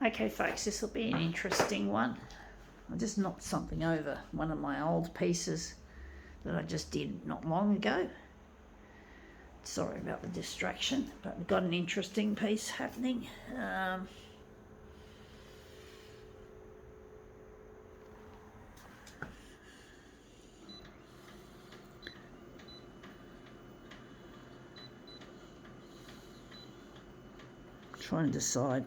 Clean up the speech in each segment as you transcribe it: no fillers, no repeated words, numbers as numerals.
Okay folks, this will be an interesting one. I just knocked something over, one of my old pieces that I just did not long ago. Sorry about the distraction, but we've got an interesting piece happening. Trying to decide.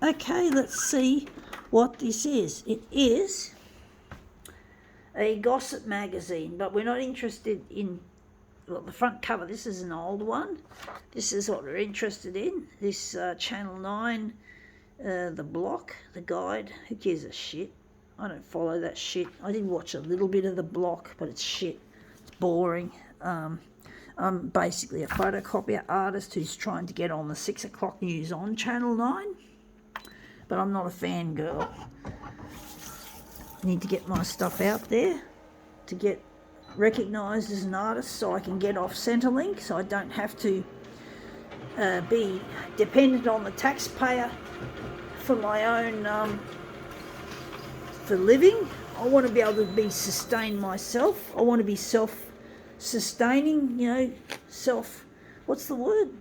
Okay, let's see what this is. It is a gossip magazine, but we're not interested in the front cover. This is an old one. This is what we're interested in. This Channel 9, the block, the guide. Who gives a shit? I don't follow that shit. I did watch a little bit of the block, but it's shit. It's boring. I'm basically a photocopier artist who's trying to get on the 6 o'clock news on Channel 9. But I'm not a fangirl. I need to get my stuff out there to get recognised as an artist so I can get off Centrelink, so I don't have to be dependent on the taxpayer for my own for living. I want to be able to sustain myself. I want to be self-sustaining, what's the word?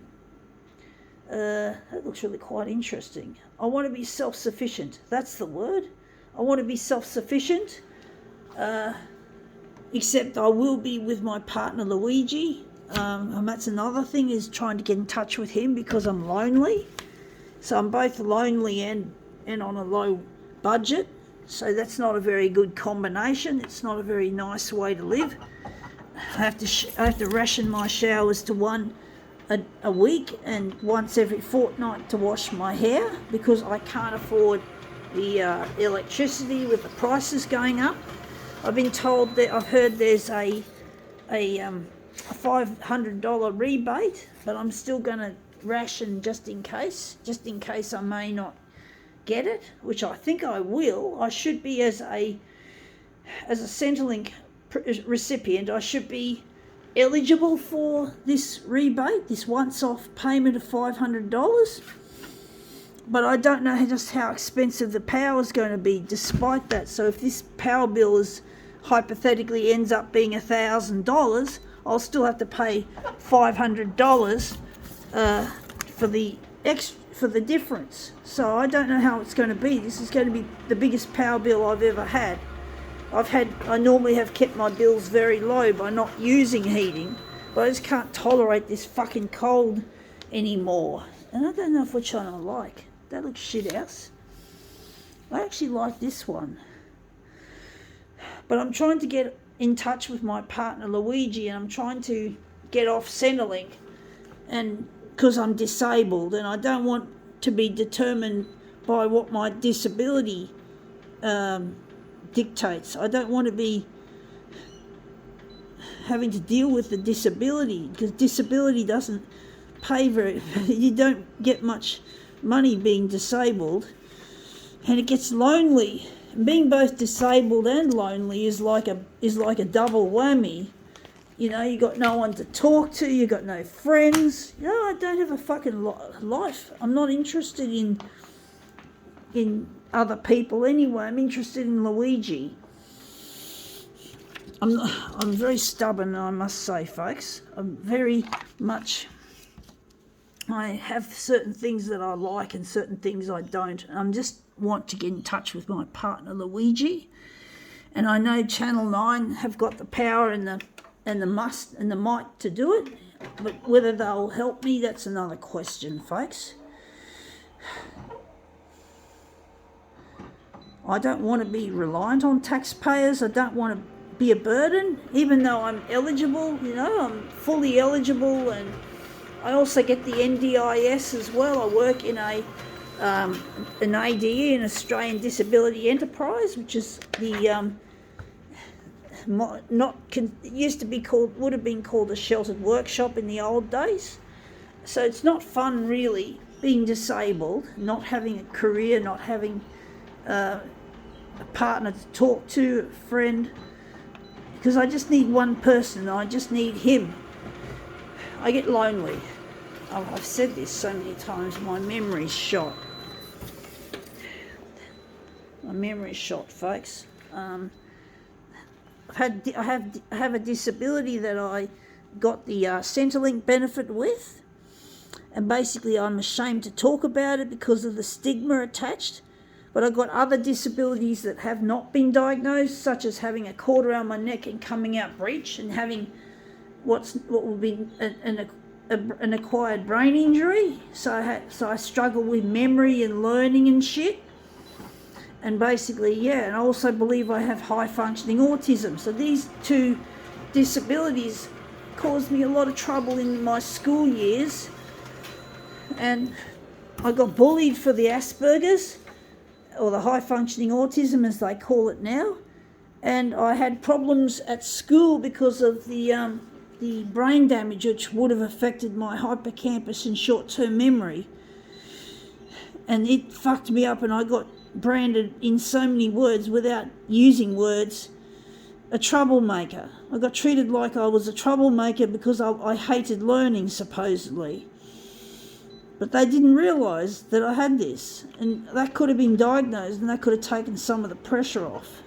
That looks really quite interesting. I want to be self-sufficient. That's the word. I want to be self-sufficient. Except I will be with my partner Luigi. And that's another thing, is trying to get in touch with him because I'm lonely. So I'm both lonely and on a low budget. So that's not a very good combination. It's not a very nice way to live. I have to ration my showers to one a week and once every fortnight to wash my hair because I can't afford the electricity with the prices going up. I've been told that I've heard there's a $500 rebate, but I'm still going to ration just in case I may not get it, which I think I will. I should be as a Centrelink recipient. I should be eligible for this rebate, this once-off payment of $500, but I don't know just how expensive the power is going to be despite that. So if this power bill hypothetically ends up being $1,000, I'll still have to pay $500 for the difference. So I don't know how it's going to be. This is going to be the biggest power bill I've ever had. I normally have kept my bills very low by not using heating, but I just can't tolerate this fucking cold anymore. And I don't know which one I like. That looks shit house. I actually like this one. But I'm trying to get in touch with my partner Luigi, and I'm trying to get off Centrelink, and because I'm disabled and I don't want to be determined by what my disability dictates. I don't want to be having to deal with the disability, because disability doesn't pay you don't get much money being disabled, and it gets lonely. Being both disabled and lonely is like a double whammy. You got no one to talk to, you got no friends. I don't have a fucking life. I'm not interested in other people anyway. I'm interested in Luigi. I'm very stubborn, I must say, folks. I have certain things that I like and certain things I don't. I just want to get in touch with my partner Luigi. And I know Channel 9 have got the power and the might to do it. But whether they'll help me, that's another question, folks. I don't want to be reliant on taxpayers. I don't want to be a burden, even though I'm eligible. I'm fully eligible, and I also get the NDIS as well. I work in a an ADE, an Australian Disability Enterprise, which is the it used to be called, would have been called a sheltered workshop in the old days. So it's not fun really being disabled, not having a career, not having a partner to talk to, a friend, because I just need one person. I just need him. I get lonely. I've said this so many times. My memory's shot. My memory's shot, folks. I have a disability that I got the Centrelink benefit with, and basically I'm ashamed to talk about it because of the stigma attached. But I've got other disabilities that have not been diagnosed, such as having a cord around my neck and coming out breech, and having what will be an acquired brain injury. So I struggle with memory and learning and shit. And basically, yeah, and I also believe I have high functioning autism. So these two disabilities caused me a lot of trouble in my school years. And I got bullied for the Asperger's, or the high functioning autism as they call it now. And I had problems at school because of the brain damage, which would have affected my hippocampus and short-term memory. And it fucked me up, and I got branded in so many words without using words, a troublemaker. I got treated like I was a troublemaker because I hated learning, supposedly. But they didn't realise that I had this, and that could have been diagnosed, and that could have taken some of the pressure off.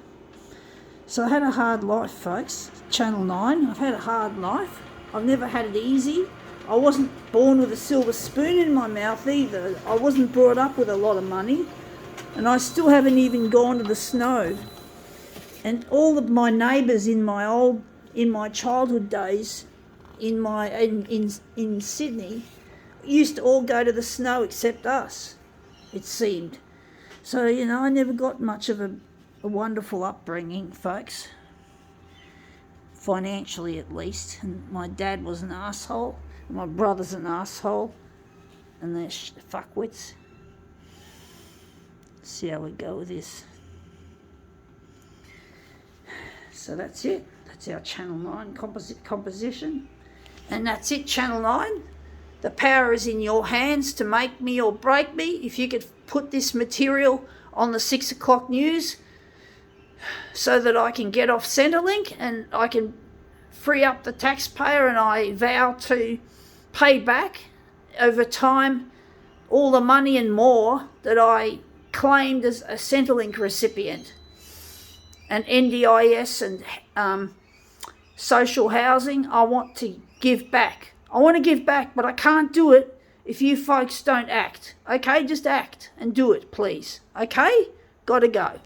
So I had a hard life, folks. Channel 9, I've had a hard life. I've never had it easy. I wasn't born with a silver spoon in my mouth either. I wasn't brought up with a lot of money, and I still haven't even gone to the snow. And all of my neighbours in my childhood days in Sydney used to all go to the snow except us, it seemed. So, I never got much of a wonderful upbringing, folks. Financially, at least. And my dad was an arsehole. And my brother's an arsehole. And they're fuckwits. See how we go with this. So that's it. That's our Channel 9 composition. And that's it, Channel 9. The power is in your hands to make me or break me. If you could put this material on the 6 o'clock news so that I can get off Centrelink and I can free up the taxpayer, and I vow to pay back over time all the money and more that I claimed as a Centrelink recipient, and NDIS and social housing. I want to give back. I want to give back, but I can't do it if you folks don't act. Okay, just act and do it, please. Okay? Gotta go.